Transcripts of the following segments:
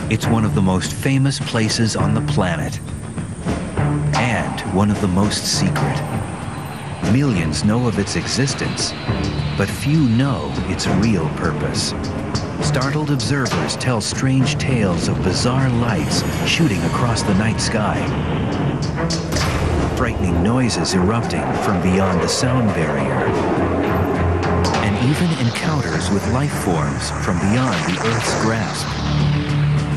It's one of the most famous places on the planet, and one of the most secret. Millions know of its existence, but few know its real purpose. Startled observers tell strange tales of bizarre lights shooting across the night sky, frightening noises erupting from beyond the sound barrier, and even encounters with life forms from beyond the Earth's grasp.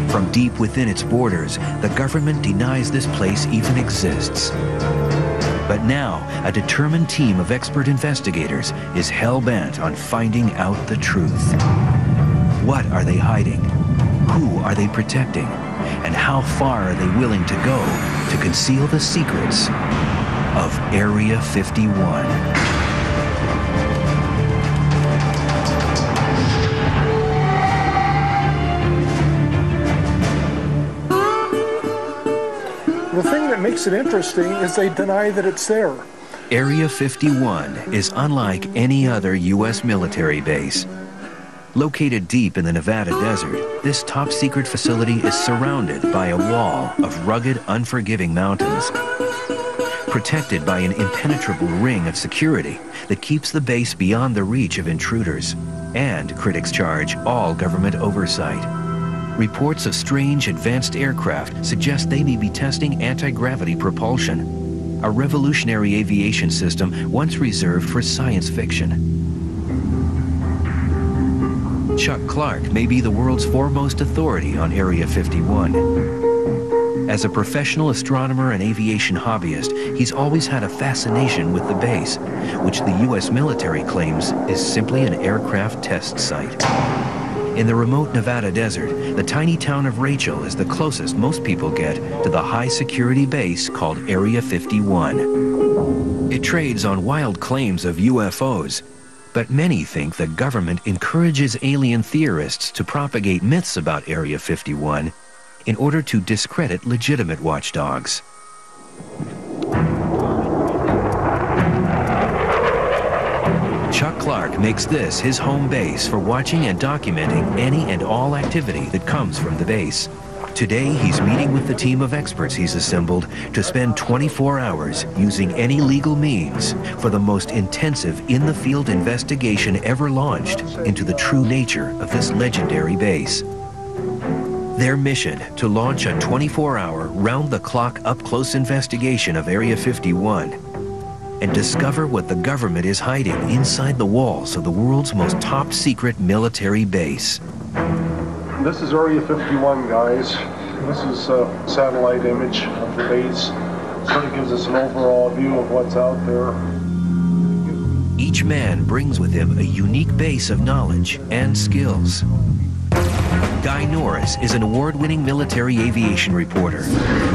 From deep within its borders, the government denies this place even exists. But now, a determined team of expert investigators is hell-bent on finding out the truth. What are they hiding? Who are they protecting? And how far are they willing to go to conceal the secrets of Area 51? The thing that makes it interesting is they deny that it's there. Area 51 is unlike any other U.S. military base. Located deep in the Nevada desert, this top-secret facility is surrounded by a wall of rugged, unforgiving mountains, protected by an impenetrable ring of security that keeps the base beyond the reach of intruders, and, critics charge, all government oversight. Reports of strange advanced aircraft suggest they may be testing anti-gravity propulsion, a revolutionary aviation system once reserved for science fiction. Chuck Clark may be the world's foremost authority on Area 51. As a professional astronomer and aviation hobbyist, he's always had a fascination with the base, which the U.S. military claims is simply an aircraft test site. In the remote Nevada desert, the tiny town of Rachel is the closest most people get to the high-security base called Area 51. It trades on wild claims of UFOs, but many think the government encourages alien theorists to propagate myths about Area 51 in order to discredit legitimate watchdogs. Chuck Clark makes this his home base for watching and documenting any and all activity that comes from the base. Today, he's meeting with the team of experts he's assembled to spend 24 hours using any legal means for the most intensive in-the-field investigation ever launched into the true nature of this legendary base. Their mission, to launch a 24-hour, round-the-clock, up-close investigation of Area 51 and discover what the government is hiding inside the walls of the world's most top-secret military base. This is Area 51, guys. This is a satellite image of the base. Sort of gives us an overall view of what's out there. Each man brings with him a unique base of knowledge and skills. Guy Norris is an award-winning military aviation reporter.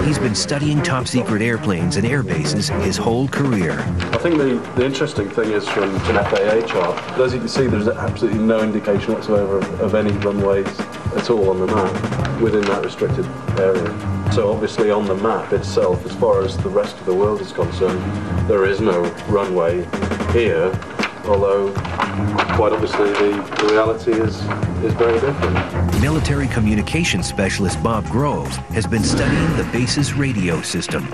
He's been studying top-secret airplanes and air bases his whole career. I think the interesting thing is from an FAA chart, as you can see, there's absolutely no indication whatsoever of any runways at all on the map within that restricted area. So obviously on the map itself, as far as the rest of the world is concerned, there is no runway here, although quite obviously the reality is very different. Military communications specialist Bob Grove has been studying the base's radio system.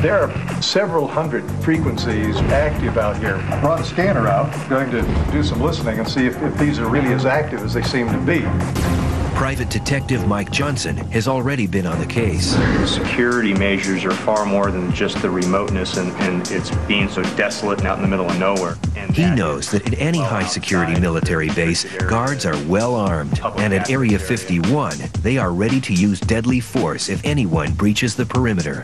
There are several hundred frequencies active out here. I brought a scanner out, going to do some listening and see if these are really as active as they seem to be. Private Detective Mike Johnson has already been on the case. The security measures are far more than just the remoteness and it's being so desolate and out in the middle of nowhere. And he knows that at any high-security military base, guards are well armed, and at Area 51, they are ready to use deadly force if anyone breaches the perimeter.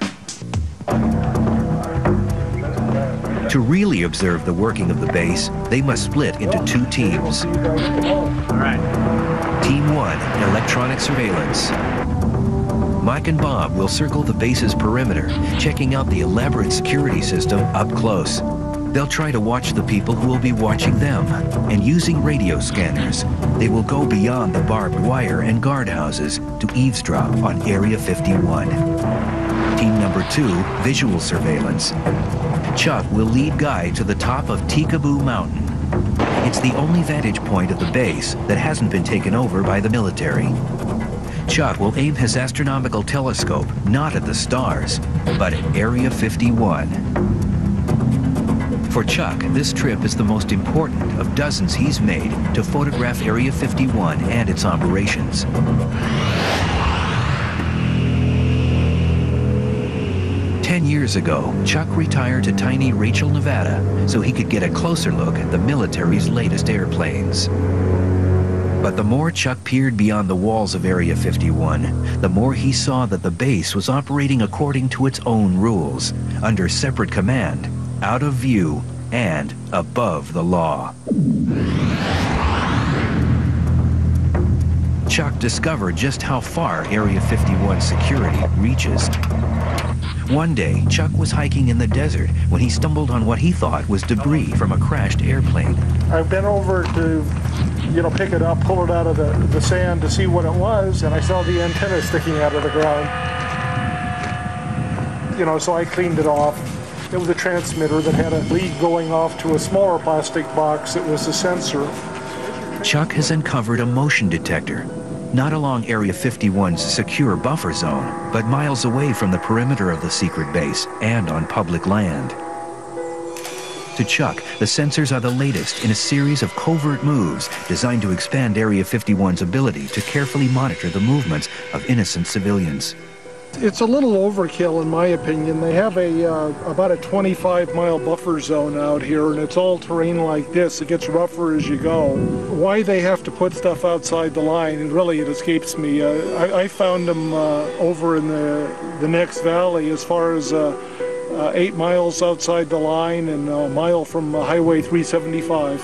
To really observe the working of the base, they must split into two teams. All right. Team 1, electronic surveillance. Mike and Bob will circle the base's perimeter, checking out the elaborate security system up close. They'll try to watch the people who will be watching them, and using radio scanners, they will go beyond the barbed wire and guardhouses to eavesdrop on Area 51. Team number 2, visual surveillance. Chuck will lead Guy to the top of Tikaboo Mountain. It's the only vantage point of the base that hasn't been taken over by the military. Chuck will aim his astronomical telescope not at the stars, but at Area 51. For Chuck, this trip is the most important of dozens he's made to photograph Area 51 and its operations. Years ago, Chuck retired to tiny Rachel, Nevada, so he could get a closer look at the military's latest airplanes. But the more Chuck peered beyond the walls of Area 51, the more he saw that the base was operating according to its own rules, under separate command, out of view, and above the law. Chuck discovered just how far Area 51 security reaches. One day, Chuck was hiking in the desert when he stumbled on what he thought was debris from a crashed airplane. I bent over to, pick it up, pull it out of the sand to see what it was, and I saw the antenna sticking out of the ground. So I cleaned it off. It was a transmitter that had a lead going off to a smaller plastic box. It was a sensor. Chuck has uncovered a motion detector, not along Area 51's secure buffer zone, but miles away from the perimeter of the secret base and on public land. To Chuck, the sensors are the latest in a series of covert moves designed to expand Area 51's ability to carefully monitor the movements of innocent civilians. It's a little overkill, in my opinion. They have about a 25-mile buffer zone out here, and it's all terrain like this. It gets rougher as you go. Why they have to put stuff outside the line, and really it escapes me. I found them over in the next valley, as far as 8 miles outside the line and a mile from Highway 375.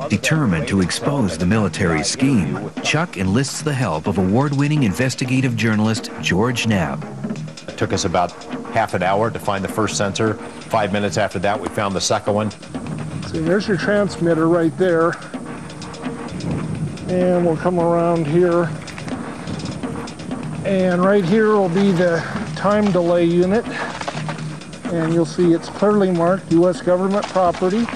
Determined to expose the military's scheme, Chuck enlists the help of award-winning investigative journalist George Knapp. It took us about half an hour to find the first sensor. 5 minutes after that, we found the second one. So there's your transmitter right there. And we'll come around here. And right here will be the time delay unit. And you'll see it's clearly marked U.S. government property.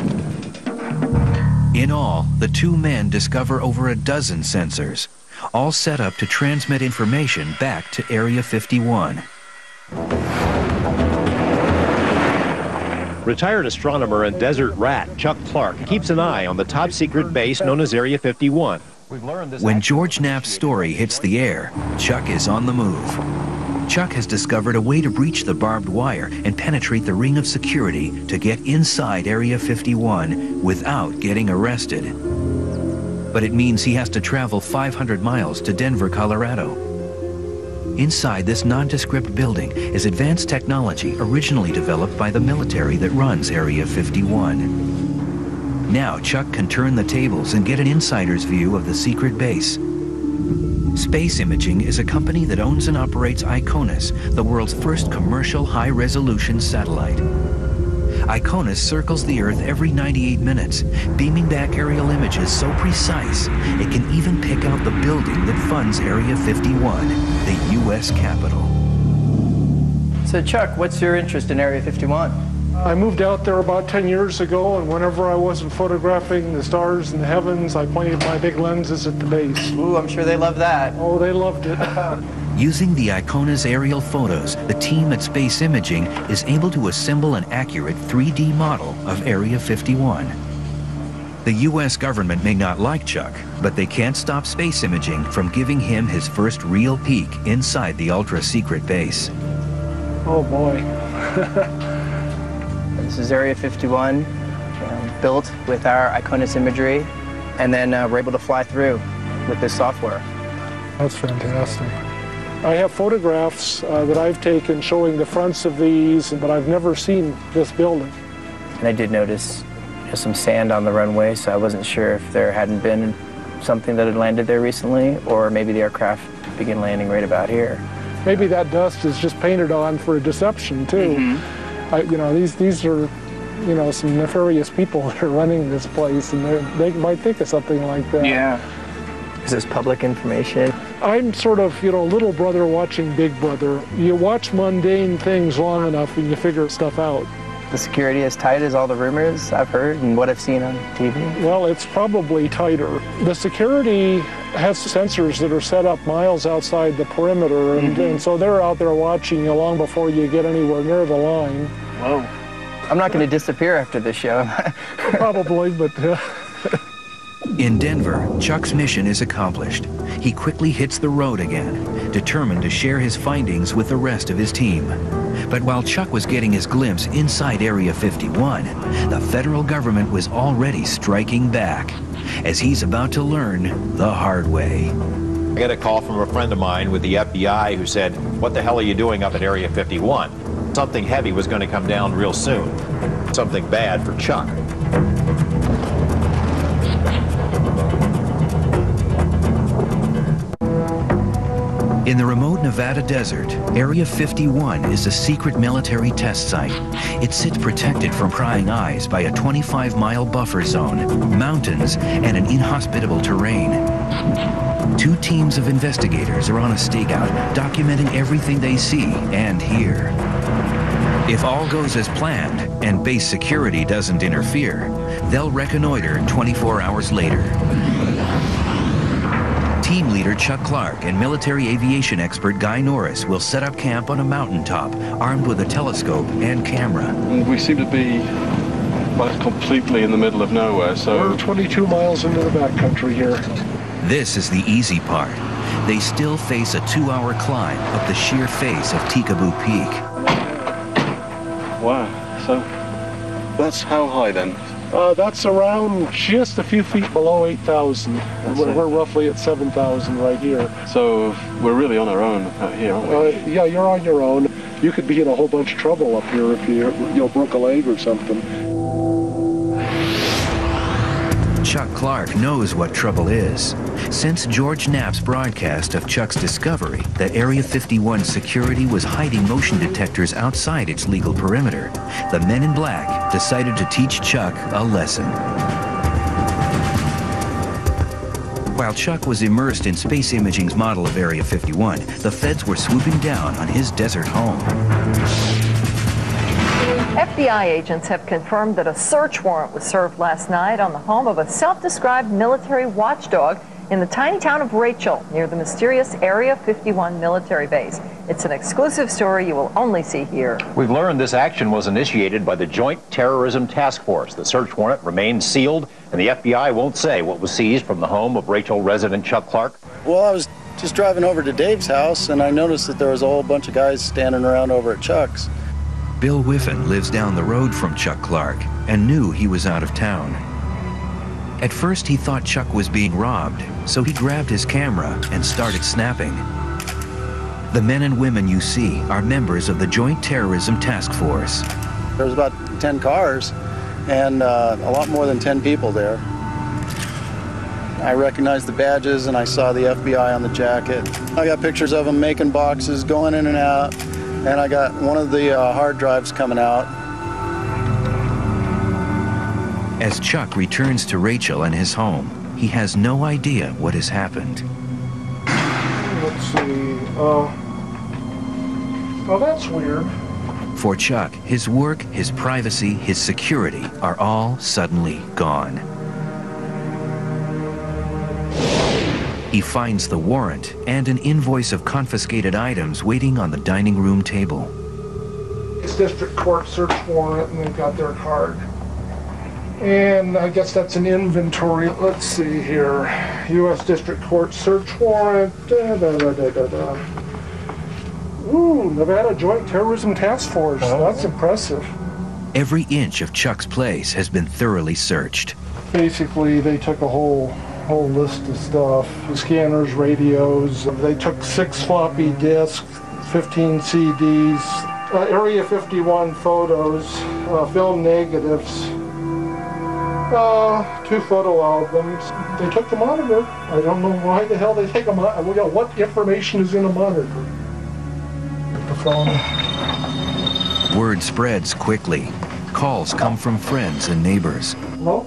In all, the two men discover over a dozen sensors, all set up to transmit information back to Area 51. Retired astronomer and desert rat Chuck Clark keeps an eye on the top secret base known as Area 51. When George Knapp's story hits the air, Chuck is on the move. Chuck has discovered a way to breach the barbed wire and penetrate the ring of security to get inside Area 51 without getting arrested. But it means he has to travel 500 miles to Denver, Colorado. Inside this nondescript building is advanced technology originally developed by the military that runs Area 51. Now Chuck can turn the tables and get an insider's view of the secret base. Space Imaging is a company that owns and operates ICONUS, the world's first commercial high-resolution satellite. ICONUS circles the Earth every 98 minutes, beaming back aerial images so precise it can even pick out the building that funds Area 51, the U.S. Capitol. So Chuck, what's your interest in Area 51? I moved out there about 10 years ago, and whenever I wasn't photographing the stars in the heavens, I pointed my big lenses at the base. Ooh, I'm sure they love that. Oh, they loved it. Using the ICONUS aerial photos, the team at Space Imaging is able to assemble an accurate 3D model of Area 51. The U.S. government may not like Chuck, but they can't stop Space Imaging from giving him his first real peek inside the ultra-secret base. Oh, boy. This is Area 51, built with our ICONUS imagery, and then we're able to fly through with this software. That's fantastic. I have photographs that I've taken showing the fronts of these, but I've never seen this building. And I did notice some sand on the runway, so I wasn't sure if there hadn't been something that had landed there recently, or maybe the aircraft began landing right about here. Maybe that dust is just painted on for a deception, too. Mm-hmm. These are, some nefarious people that are running this place, and they might think of something like that. Yeah. Is this public information? I'm sort of, little brother watching big brother. You watch mundane things long enough and you figure stuff out. the security as tight as all the rumors I've heard and what I've seen on TV? Well, it's probably tighter. The security has sensors that are set up miles outside the perimeter, and so they're out there watching you long before you get anywhere near the line. Whoa. I'm not going to disappear after this show. Probably, but... In Denver, Chuck's mission is accomplished. He quickly hits the road again, determined to share his findings with the rest of his team. But while Chuck was getting his glimpse inside Area 51, the federal government was already striking back, as he's about to learn the hard way. I got a call from a friend of mine with the FBI who said, "What the hell are you doing up at Area 51? Something heavy was going to come down real soon. Something bad for Chuck." In the remote Nevada desert, Area 51 is a secret military test site. It sits protected from prying eyes by a 25-mile buffer zone, mountains, and an inhospitable terrain. 2 teams of investigators are on a stakeout, documenting everything they see and hear. If all goes as planned and base security doesn't interfere, they'll reconnoiter 24 hours later. Team leader Chuck Clark and military aviation expert Guy Norris will set up camp on a mountaintop, armed with a telescope and camera. We seem to be completely in the middle of nowhere, so... We're 22 miles into the backcountry here. This is the easy part. They still face a 2-hour climb up the sheer face of Tikaboo Peak. Wow, so that's how high then? That's around just a few feet below 8,000. We're roughly at 7,000 right here. So we're really on our own out here, aren't we? Yeah, you're on your own. You could be in a whole bunch of trouble up here if you broke a leg or something. Chuck Clark knows what trouble is. Since George Knapp's broadcast of Chuck's discovery that Area 51 security was hiding motion detectors outside its legal perimeter, the Men in Black decided to teach Chuck a lesson. While Chuck was immersed in space imaging's model of Area 51, the feds were swooping down on his desert home. FBI agents have confirmed that a search warrant was served last night on the home of a self-described military watchdog in the tiny town of Rachel, near the mysterious Area 51 military base. It's an exclusive story you will only see here. We've learned this action was initiated by the Joint Terrorism Task Force. The search warrant remains sealed, and the FBI won't say what was seized from the home of Rachel resident Chuck Clark. Well, I was just driving over to Dave's house, and I noticed that there was a whole bunch of guys standing around over at Chuck's. Bill Whiffen lives down the road from Chuck Clark and knew he was out of town. At first, he thought Chuck was being robbed, so he grabbed his camera and started snapping. The men and women you see are members of the Joint Terrorism Task Force. There was about 10 cars and a lot more than 10 people there. I recognized the badges and I saw the FBI on the jacket. I got pictures of them making boxes, going in and out, and I got one of the hard drives coming out. As Chuck returns to Rachel and his home, he has no idea what has happened. Let's see. Oh, that's weird. For Chuck, his work, his privacy, his security are all suddenly gone. He finds the warrant and an invoice of confiscated items waiting on the dining room table. It's district court search warrant, and they've got their card. And I guess that's an inventory. Let's see here. U.S. District Court search warrant. Ooh, Nevada Joint Terrorism Task Force. That's impressive. Every inch of Chuck's place has been thoroughly searched. Basically, they took a whole list of stuff. Scanners, radios. They took 6 floppy disks, 15 CDs, Area 51 photos, film negatives. 2 photo albums. They took the monitor. I don't know why the hell they take a monitor. What information is in a monitor? The phone. Word spreads quickly. Calls come from friends and neighbors. Hello?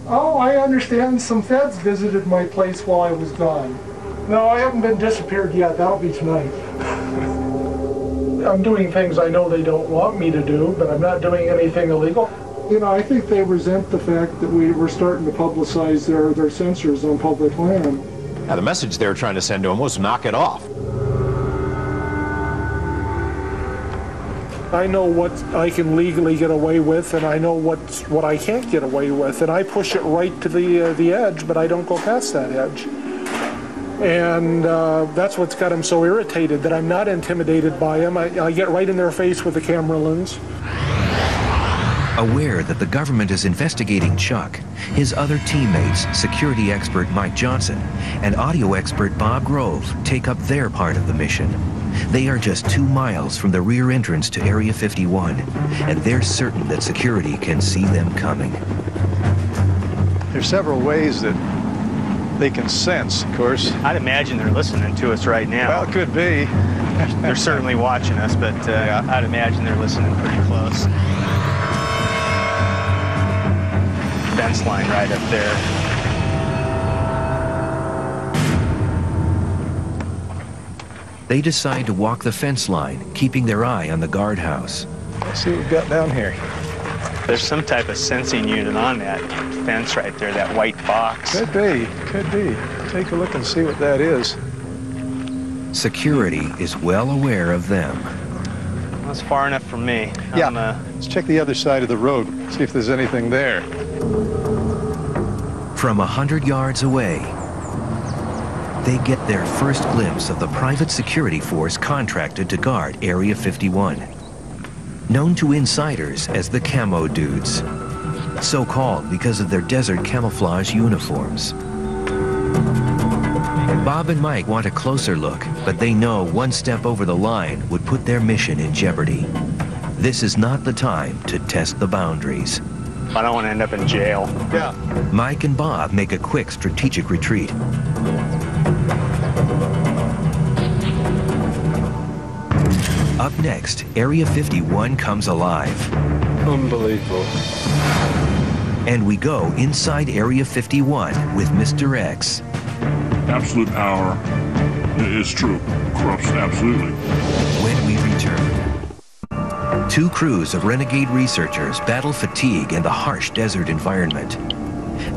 Oh, I understand some feds visited my place while I was gone. No, I haven't been disappeared yet. That'll be tonight. I'm doing things I know they don't want me to do, but I'm not doing anything illegal. You know, I think they resent the fact that we're starting to publicize their sensors on public land. Now, the message they were trying to send to them was knock it off. I know what I can legally get away with, and I know what I can't get away with, and I push it right to the edge, but I don't go past that edge. And that's what's got them so irritated, that I'm not intimidated by them. I get right in their face with the camera lens. Aware that the government is investigating Chuck, his other teammates, security expert Mike Johnson and audio expert Bob Grove, take up their part of the mission. They are just 2 miles from the rear entrance to Area 51, and they're certain that security can see them coming. There's several ways that they can sense, of course. I'd imagine they're listening to us right now. Well, it could be. They're certainly watching us, but I'd imagine they're listening pretty close. Fence line right up there. They decide to walk the fence line, keeping their eye on the guardhouse. Let's see what we've got down here. There's some type of sensing unit on that fence right there, that white box. Could be, could be. Take a look and see what that is. Security is well aware of them. That's far enough from me. Yeah, let's check the other side of the road, see if there's anything there. From 100 yards away, they get their first glimpse of the private security force contracted to guard Area 51. Known to insiders as the Camo Dudes, so called because of their desert camouflage uniforms. Bob and Mike want a closer look, but they know one step over the line would put their mission in jeopardy. This is not the time to test the boundaries. I don't want to end up in jail. Yeah. Mike and Bob make a quick strategic retreat. Up next, Area 51 comes alive. Unbelievable. And we go inside Area 51 with Mr. X. Absolute power is true. Corrupts absolutely. When we return, 2 crews of renegade researchers battle fatigue in the harsh desert environment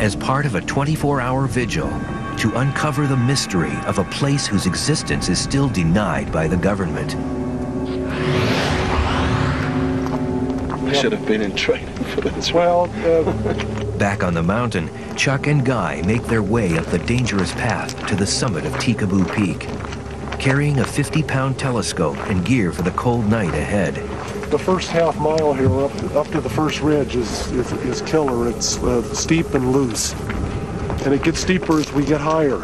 as part of a 24-hour vigil to uncover the mystery of a place whose existence is still denied by the government. I should have been in training for this. Well, Back on the mountain, Chuck and Guy make their way up the dangerous path to the summit of Tikaboo Peak, carrying a 50-pound telescope and gear for the cold night ahead. the first half mile here up to the first ridge is killer. It's steep and loose. And it gets steeper as we get higher.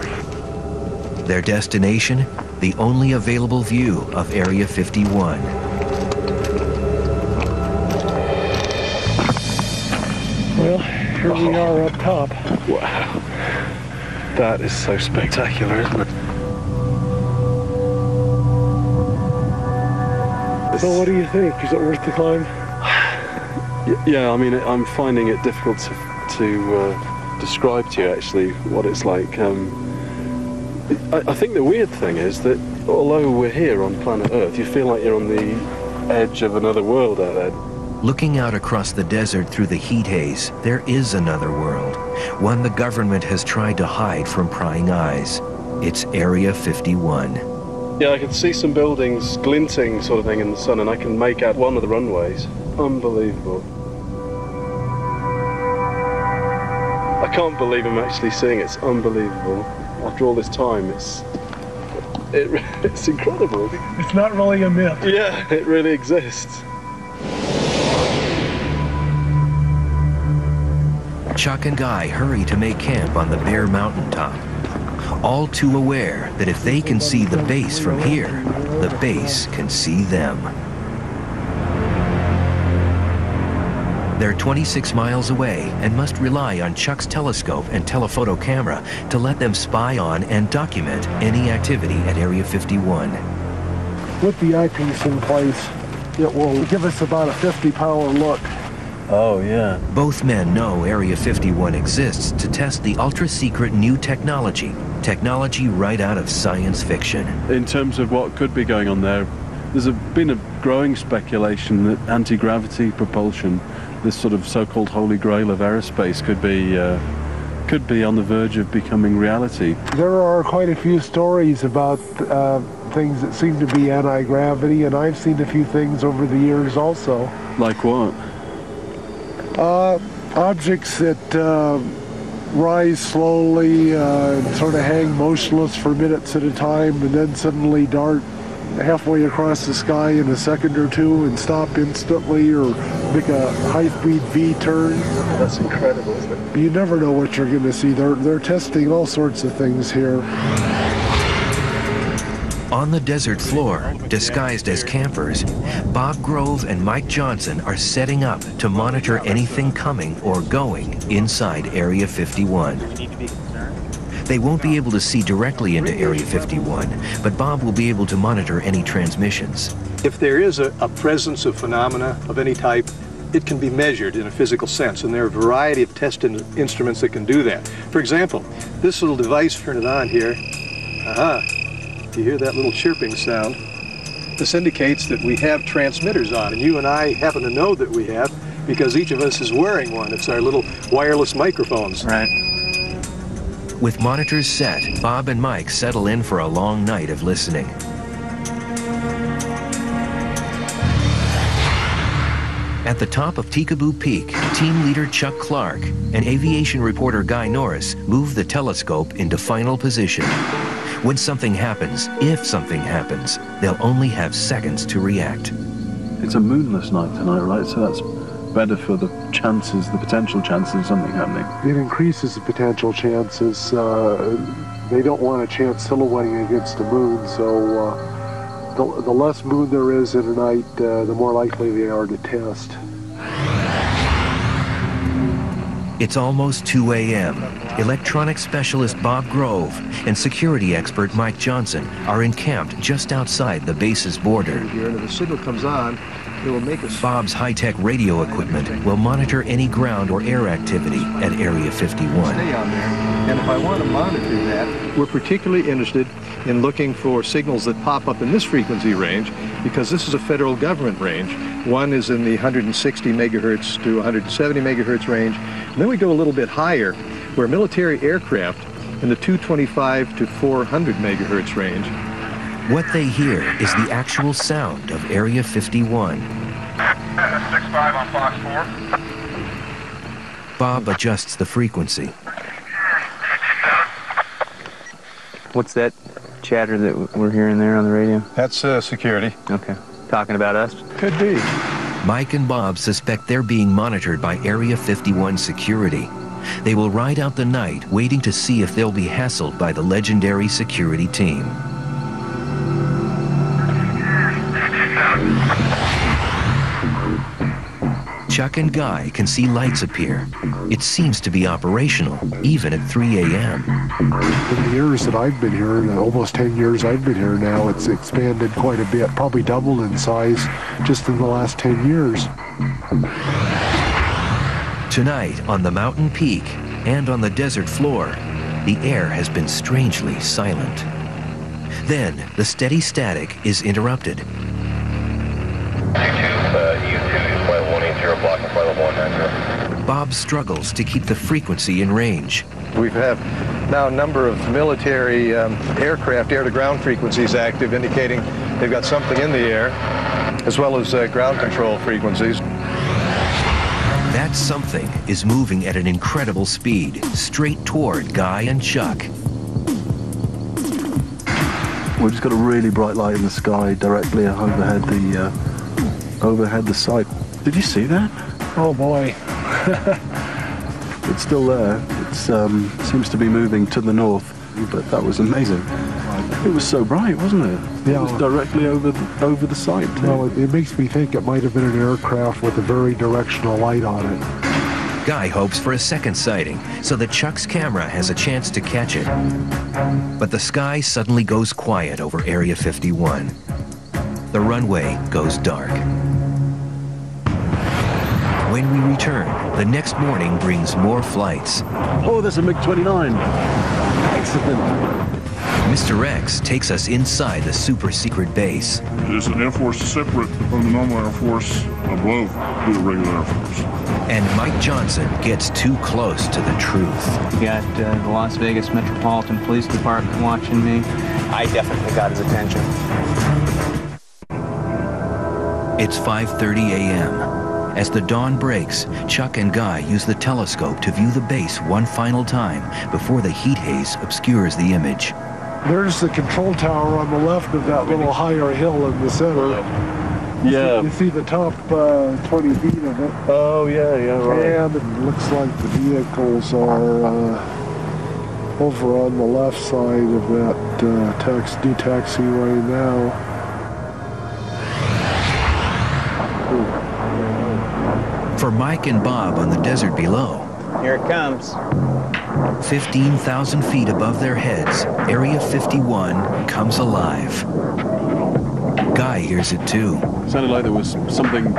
Their destination, the only available view of Area 51. Well, here we are up top. Wow. That is so spectacular, isn't it? So what do you think? Is it worth the climb? Yeah, I mean, I'm finding it difficult to describe to you actually what it's like. I think the weird thing is that although we're here on planet Earth, you feel like you're on the edge of another world out there. Looking out across the desert through the heat haze, there is another world, one the government has tried to hide from prying eyes. It's Area 51. Yeah, I can see some buildings glinting sort of thing in the sun, and I can make out one of the runways. Unbelievable. I can't believe I'm actually seeing it. It's unbelievable. After all this time, it's incredible. It's not really a myth. Yeah, it really exists. Chuck and Guy hurry to make camp on the bare mountaintop, all too aware that if they can see the base from here, the base can see them. They're 26 miles away and must rely on Chuck's telescope and telephoto camera to let them spy on and document any activity at Area 51. With the eyepiece in place, it will give us about a 50-power look. Oh, yeah. Both men know Area 51 exists to test the ultra-secret new technology right out of science fiction. In terms of what could be going on there, There's been a growing speculation that anti-gravity propulsion, this sort of so-called holy grail of aerospace, could be on the verge of becoming reality. There are quite a few stories about things that seem to be anti-gravity, and I've seen a few things over the years also. Like what? Objects that rise slowly and sort of hang motionless for minutes at a time, and then suddenly dart halfway across the sky in a second or two and stop instantly, or make a high-speed V-turn. That's incredible, isn't it? You never know what you're going to see. They're testing all sorts of things here. On the desert floor, disguised as campers, Bob Grove and Mike Johnson are setting up to monitor anything coming or going inside Area 51. They won't be able to see directly into Area 51, but Bob will be able to monitor any transmissions. If there is a presence of phenomena of any type, it can be measured in a physical sense, and there are a variety of test instruments that can do that. For example, this little device, turn it on here. You hear that little chirping sound? This indicates that we have transmitters on, and you and I happen to know that we have because each of us is wearing one. It's our little wireless microphones. Right. With monitors set, Bob and Mike settle in for a long night of listening. At the top of Tikaboo Peak, team leader Chuck Clark and aviation reporter Guy Norris move the telescope into final position. When something happens, if something happens, they'll only have seconds to react. It's a moonless night tonight, right? So that's better for the chances, the potential chances of something happening. It increases the potential chances. They don't want a chance silhouetting against the moon, so the less moon there is in a night, the more likely they are to test. It's almost 2 a.m. Electronics specialist Bob Grove and security expert Mike Johnson are encamped just outside the base's border. Here, and if the signal comes on, it will make us... Bob's high-tech radio equipment will monitor any ground or air activity at Area 51. Stay on there. And if I want to monitor that, we're particularly interested in looking for signals that pop up in this frequency range, because this is a federal government range. One is in the 160 megahertz to 170 megahertz range. And then we go a little bit higher, where military aircraft in the 225 to 400 megahertz range. What they hear is the actual sound of Area 51. 6-5 on Fox 4. Bob adjusts the frequency. What's that chatter that we're hearing there on the radio? That's security. Okay. Talking about us? Could be. Mike and Bob suspect they're being monitored by Area 51 security. They will ride out the night waiting to see if they'll be hassled by the legendary security team. Chuck and Guy can see lights appear. It seems to be operational, even at 3 a.m. In the years that I've been here, almost 10 years I've been here now, it's expanded quite a bit, probably doubled in size just in the last 10 years. Tonight, on the mountain peak and on the desert floor, the air has been strangely silent. Then, the steady static is interrupted. U2, flight 180, blocking flight 190. Bob struggles to keep the frequency in range. We have now a number of military aircraft air-to-ground frequencies active, indicating they've got something in the air, as well as ground control frequencies. That something is moving at an incredible speed, straight toward Guy and Chuck. We've just got a really bright light in the sky directly overhead the site. Did you see that? Oh boy. It's still there. It seems to be moving to the north, but that was amazing. It was so bright, wasn't it? Yeah. It was directly over the site. Well, it makes me think it might have been an aircraft with a very directional light on it. Guy hopes for a second sighting so that Chuck's camera has a chance to catch it. But the sky suddenly goes quiet over Area 51. The runway goes dark. When we return, the next morning brings more flights. Oh, there's a MiG-29. Excellent. Mr. X takes us inside the super-secret base. It's an Air Force separate from the normal Air Force above the regular Air Force. And Mike Johnson gets too close to the truth. We got the Las Vegas Metropolitan Police Department watching me. I definitely got his attention. It's 5:30 a.m. As the dawn breaks, Chuck and Guy use the telescope to view the base one final time before the heat haze obscures the image. There's the control tower on the left of that little higher hill in the center. Yeah. You see the top 20 feet of it. Oh, yeah, right. And it looks like the vehicles are over on the left side of that new taxiway now. For Mike and Bob on the desert below, Here it comes. 15,000 feet above their heads, Area 51 comes alive. Guy hears it too. Sounded like there was something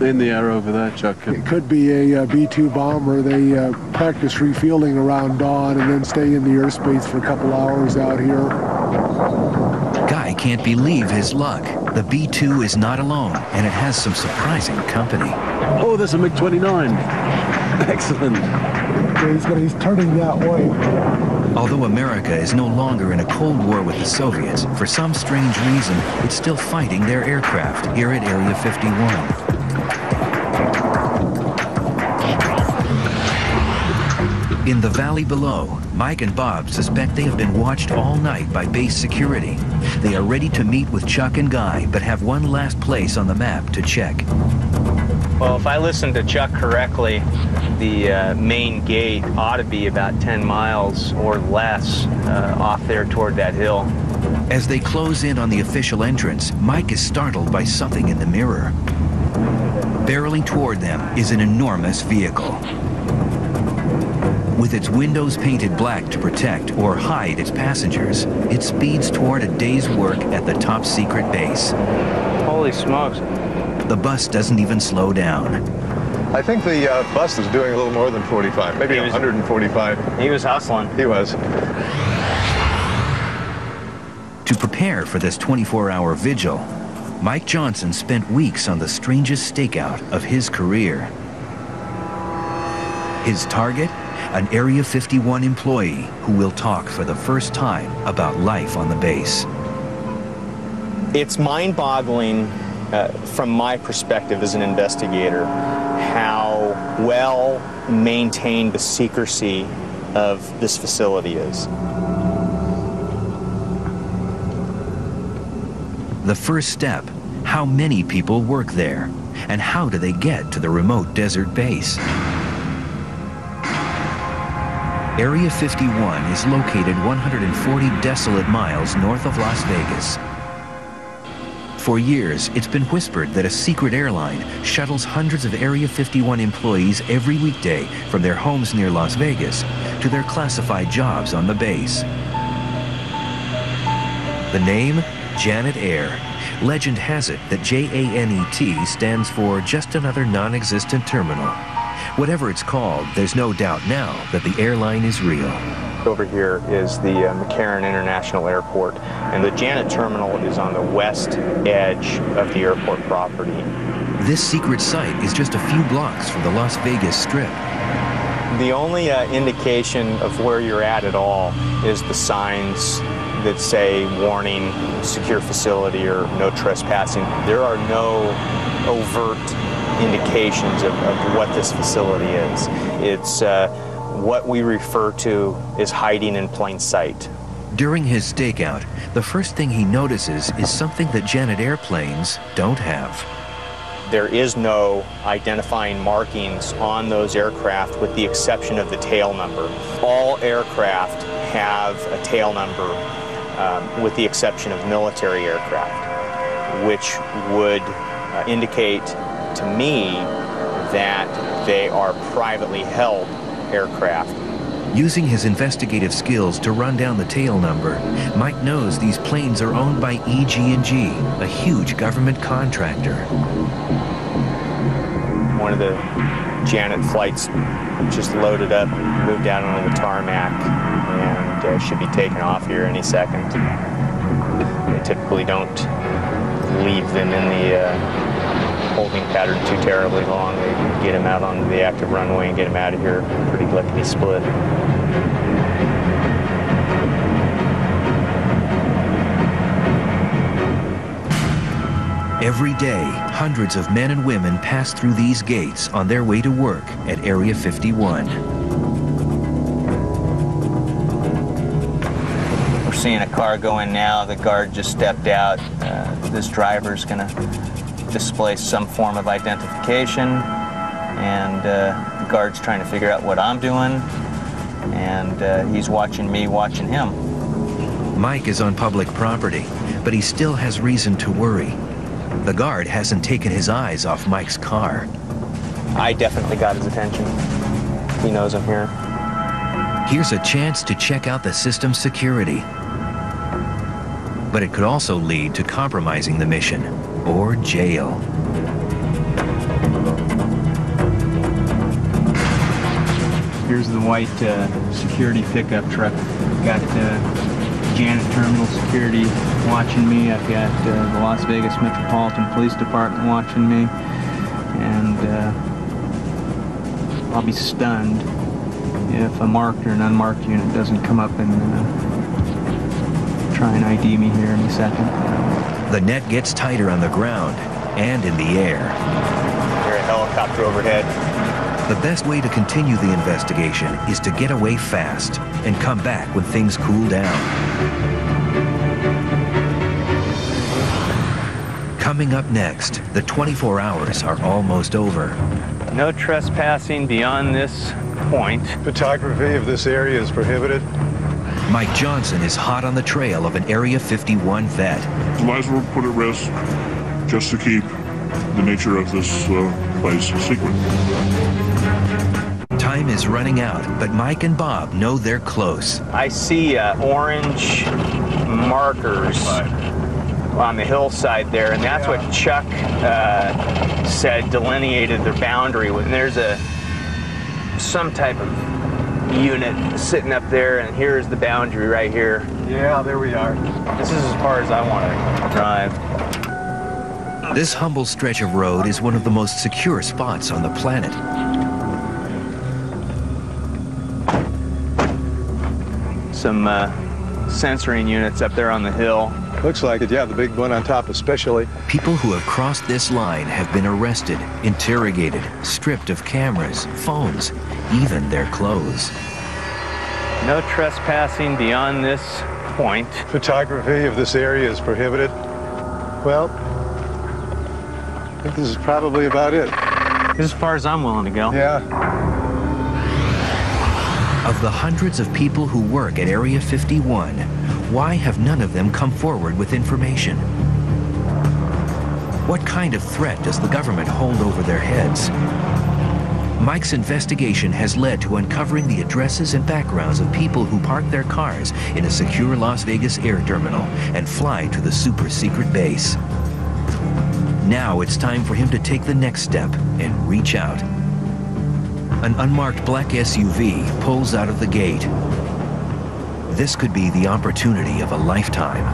in the air over there, Chuck. It could be a B-2 bomber. They practice refueling around dawn and then stay in the airspace for a couple hours out here. Guy can't believe his luck. The B-2 is not alone, and it has some surprising company. Oh, there's a MiG-29. Excellent. He's turning that way. Although America is no longer in a Cold War with the Soviets, for some strange reason, it's still fighting their aircraft here at Area 51. In the valley below, Mike and Bob suspect they have been watched all night by base security. They are ready to meet with Chuck and Guy, but have one last place on the map to check. Well, if I listened to Chuck correctly, the main gate ought to be about 10 miles or less off there toward that hill. As they close in on the official entrance, Mike is startled by something in the mirror. Barreling toward them is an enormous vehicle. With its windows painted black to protect or hide its passengers, it speeds toward a day's work at the top secret base. Holy smokes. The bus doesn't even slow down. I think the bus is doing a little more than 45, maybe 145. He was hustling. He was. To prepare for this 24-hour vigil, Mike Johnson spent weeks on the strangest stakeout of his career. His target? An Area 51 employee who will talk for the first time about life on the base. It's mind-boggling from my perspective as an investigator how well maintained the secrecy of this facility is. The first step, how many people work there, and how do they get to the remote desert base? Area 51 is located 140 desolate miles north of Las Vegas. For years, it's been whispered that a secret airline shuttles hundreds of Area 51 employees every weekday from their homes near Las Vegas to their classified jobs on the base. The name? Janet Air. Legend has it that JANET stands for just another non-existent terminal. Whatever it's called, there's no doubt now that the airline is real. Over here is the McCarran International Airport, and the Janet Terminal is on the west edge of the airport property. This secret site is just a few blocks from the Las Vegas Strip. The only indication of where you're at all is the signs that say warning, secure facility, or no trespassing. There are no overt indications of what this facility is. It's what we refer to as hiding in plain sight. During his stakeout, the first thing he notices is something that Janet airplanes don't have. There is no identifying markings on those aircraft with the exception of the tail number. All aircraft have a tail number with the exception of military aircraft, which would indicate to me that they are privately held aircraft. Using his investigative skills to run down the tail number, Mike knows these planes are owned by EG&G, a huge government contractor. One of the Janet flights just loaded up, moved out onto the tarmac, and should be taking off here any second. They typically don't leave them in the holding pattern too terribly long. They get him out onto the active runway and get him out of here pretty lickety-split. Every day, hundreds of men and women pass through these gates on their way to work at Area 51. We're seeing a car go in now. The guard just stepped out. This driver's going to display some form of identification, and the guard's trying to figure out what I'm doing, and he's watching me, watching him. Mike is on public property, but he still has reason to worry. The guard hasn't taken his eyes off Mike's car. I definitely got his attention. He knows I'm here. Here's a chance to check out the system's security. But it could also lead to compromising the mission or jail. Here's the white security pickup truck. Got Janet Terminal Security watching me. I've got the Las Vegas Metropolitan Police Department watching me. And I'll be stunned if a marked or an unmarked unit doesn't come up and try and ID me here in a second. The net gets tighter on the ground and in the air. Here's a helicopter overhead. The best way to continue the investigation is to get away fast and come back when things cool down. Coming up next, the 24 hours are almost over. No trespassing beyond this point. Photography of this area is prohibited. Mike Johnson is hot on the trail of an Area 51 vet. The lives were put at risk just to keep the nature of this place secret. Time is running out, but Mike and Bob know they're close. I see orange markers on the hillside there, and that's what Chuck said delineated their boundary. When there's some type of unit sitting up there, and here's the boundary right here. Yeah, there we are. This is as far as I want to drive. This humble stretch of road is one of the most secure spots on the planet. Some censoring units up there on the hill. Looks like it, yeah, the big one on top especially. People who have crossed this line have been arrested, interrogated, stripped of cameras, phones, even their clothes. No trespassing beyond this point. Photography of this area is prohibited. Well, I think this is probably about it. This is as far as I'm willing to go. Yeah. Of the hundreds of people who work at Area 51, why have none of them come forward with information? What kind of threat does the government hold over their heads? Mike's investigation has led to uncovering the addresses and backgrounds of people who park their cars in a secure Las Vegas air terminal and fly to the super secret base. Now it's time for him to take the next step and reach out. An unmarked black SUV pulls out of the gate. This could be the opportunity of a lifetime.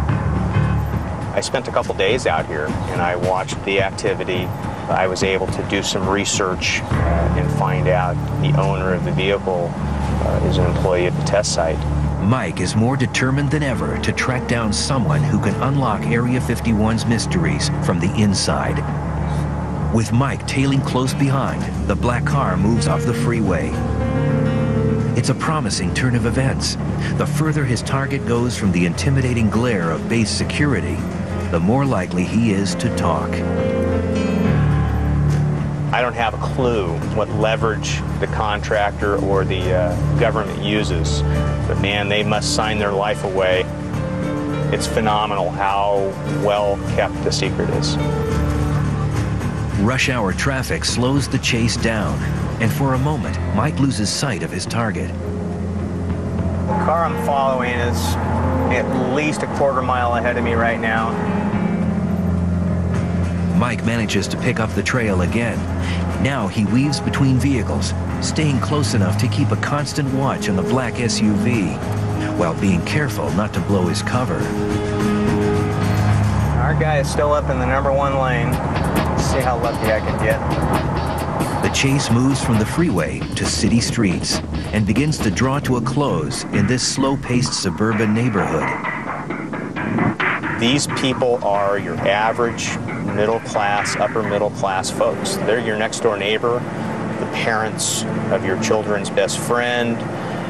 I spent a couple days out here and I watched the activity. I was able to do some research and find out the owner of the vehicle is an employee at the test site. Mike is more determined than ever to track down someone who can unlock Area 51's mysteries from the inside. With Mike tailing close behind, the black car moves off the freeway. It's a promising turn of events. The further his target goes from the intimidating glare of base security, the more likely he is to talk. I don't have a clue what leverage the contractor or the government uses, but man, they must sign their life away. It's phenomenal how well kept the secret is. Rush hour traffic slows the chase down, and for a moment, Mike loses sight of his target. The car I'm following is at least a quarter mile ahead of me right now. Mike manages to pick up the trail again. Now he weaves between vehicles, staying close enough to keep a constant watch on the black SUV. while being careful not to blow his cover. Our guy is still up in the #1 lane. Let's see how lucky I can get. The chase moves from the freeway to city streets and begins to draw to a close in this slow-paced suburban neighborhood. These people are your average middle-class, upper-middle-class folks. They're your next-door neighbor, the parents of your children's best friend.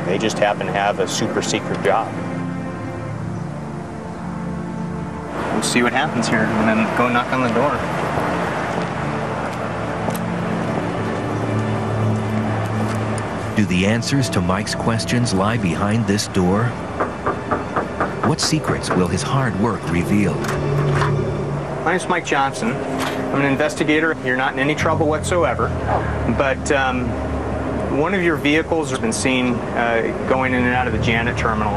They just happen to have a super-secret job. We'll see what happens here, and then go knock on the door. Do the answers to Mike's questions lie behind this door? What secrets will his hard work reveal? My name's Mike Johnson. I'm an investigator. You're not in any trouble whatsoever, but one of your vehicles has been seen going in and out of the Janet terminal,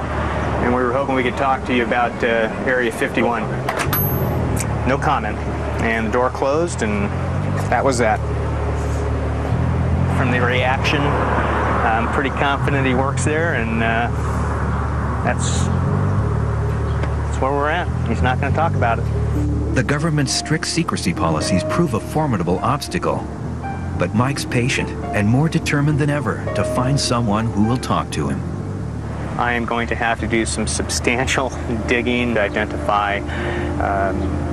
and we were hoping we could talk to you about Area 51. No comment. And the door closed, and that was that. From the reaction, I'm pretty confident he works there, and that's where we're at. He's not going to talk about it. The government's strict secrecy policies prove a formidable obstacle. But Mike's patient and more determined than ever to find someone who will talk to him. I am going to have to do some substantial digging to identify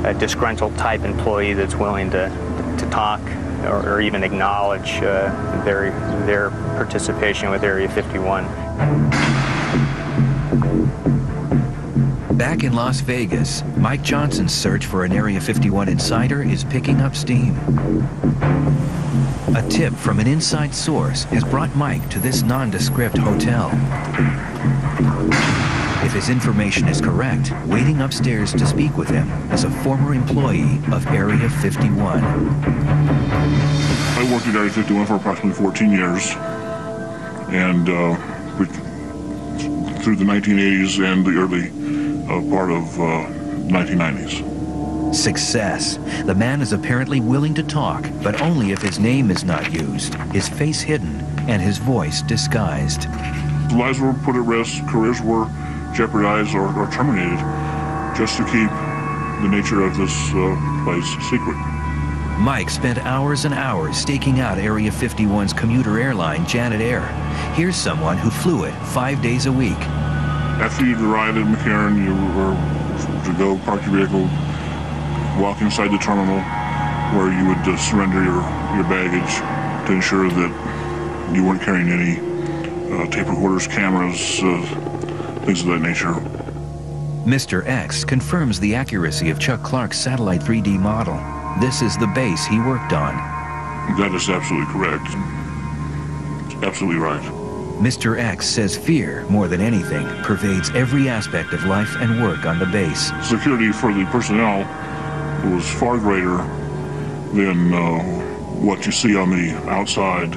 a disgruntled type employee that's willing to talk or even acknowledge their participation with Area 51. Back in Las Vegas, Mike Johnson's search for an Area 51 insider is picking up steam. A tip from an inside source has brought Mike to this nondescript hotel. If his information is correct, waiting upstairs to speak with him is a former employee of Area 51. I worked at Area 51 for approximately 14 years, and through the 1980s and the early part of 1990s. Success. The man is apparently willing to talk, but only if his name is not used, his face hidden, and his voice disguised. Lives were put at risk, careers were jeopardized or terminated just to keep the nature of this place secret. Mike spent hours and hours staking out Area 51's commuter airline, Janet Air. Here's someone who flew it 5 days a week. After you'd arrived at McCarran, you were to go park your vehicle, walk inside the terminal where you would surrender your baggage to ensure that you weren't carrying any tape recorders, cameras, things of that nature. Mr. X confirms the accuracy of Chuck Clark's satellite 3D model. This is the base he worked on. That is absolutely correct. Absolutely right. Mr. X says fear, more than anything, pervades every aspect of life and work on the base. Security for the personnel was far greater than what you see on the outside.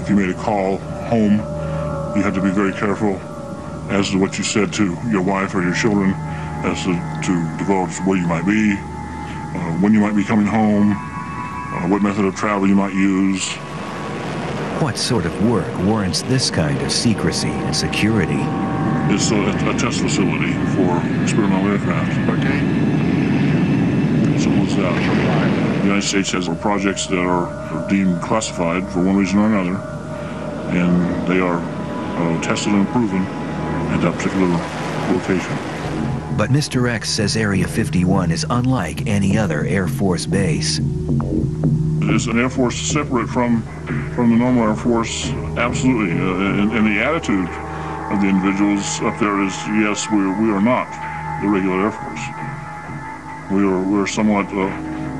If you made a call home, you had to be very careful as to what you said to your wife or your children, as to divulge where you might be, when you might be coming home, what method of travel you might use. What sort of work warrants this kind of secrecy and security? It's a test facility for experimental aircraft. Okay. Simple as that. The United States has projects that are deemed classified for one reason or another, and they are tested and proven at that particular location. But Mr. X says Area 51 is unlike any other Air Force base. It is an Air Force separate from the normal Air Force, absolutely. And the attitude of the individuals up there is, yes, we are not the regular Air Force. We're somewhat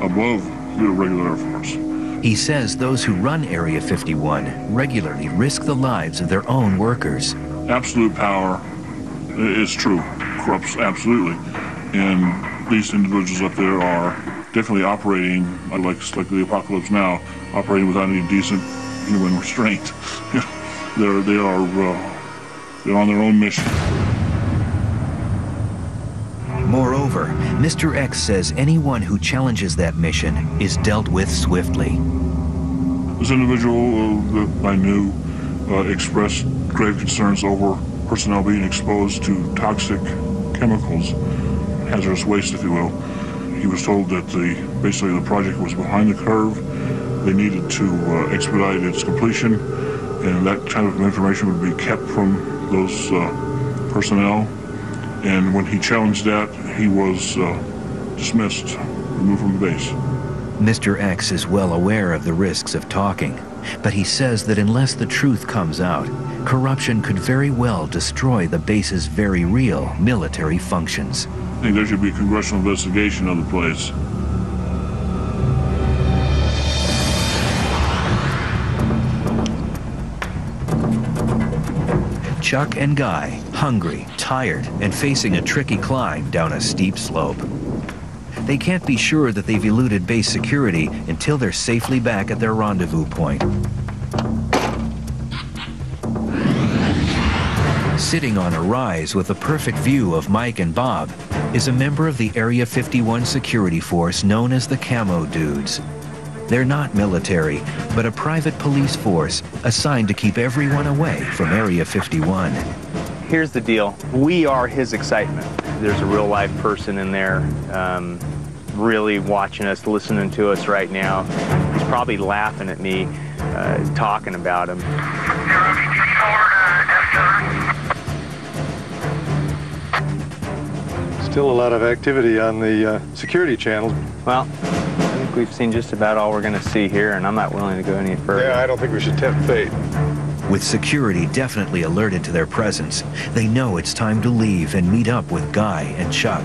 above the regular Air Force. He says those who run Area 51 regularly risk the lives of their own workers. Absolute power is true, corrupts absolutely. And these individuals up there are definitely operating, like the Apocalypse Now, operating without any decent human restraint. They're on their own mission. Moreover, Mr. X says anyone who challenges that mission is dealt with swiftly. This individual that I knew expressed grave concerns over personnel being exposed to toxic chemicals, hazardous waste, if you will. He was told that basically the project was behind the curve. They needed to expedite its completion, and that kind of information would be kept from those personnel. And when he challenged that, he was dismissed, removed from the base. Mr. X is well aware of the risks of talking, but he says that unless the truth comes out, corruption could very well destroy the base's very real military functions. I think there should be a congressional investigation of the place. Chuck and Guy, hungry, tired, and facing a tricky climb down a steep slope. They can't be sure that they've eluded base security until they're safely back at their rendezvous point. Sitting on a rise with a perfect view of Mike and Bob is a member of the Area 51 security force known as the Camo Dudes. They're not military, but a private police force assigned to keep everyone away from Area 51. Here's the deal. We are his excitement. There's a real live person in there really watching us, listening to us right now. He's probably laughing at me talking about him. Still a lot of activity on the security channels. Well, I think we've seen just about all we're going to see here, and I'm not willing to go any further. Yeah, I don't think we should tempt fate. With security definitely alerted to their presence, they know it's time to leave and meet up with Guy and Chuck.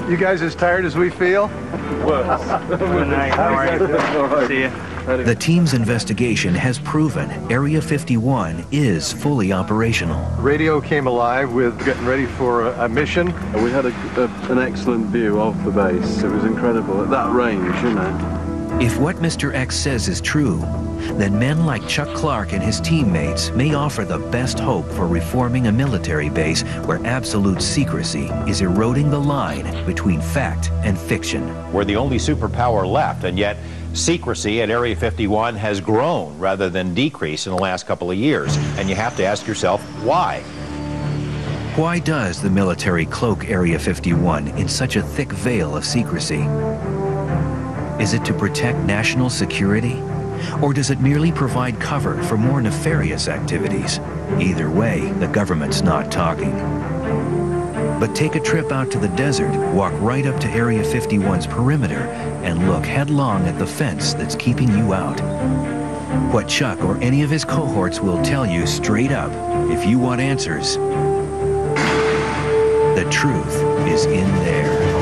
You guys as tired as we feel? Good night. How are you? See you. The team's investigation has proven Area 51 is fully operational. Radio came alive with getting ready for a mission. We had an excellent view of the base. It was incredible at that range, you know. If what Mr. X says is true, then men like Chuck Clark and his teammates may offer the best hope for reforming a military base where absolute secrecy is eroding the line between fact and fiction. We're the only superpower left, and yet secrecy at Area 51 has grown rather than decreased in the last couple of years. And you have to ask yourself, why? Why does the military cloak Area 51 in such a thick veil of secrecy? Is it to protect national security? Or does it merely provide cover for more nefarious activities? Either way, the government's not talking. But take a trip out to the desert, walk right up to Area 51's perimeter, and look headlong at the fence that's keeping you out. What Chuck or any of his cohorts will tell you straight up, if you want answers, the truth is in there.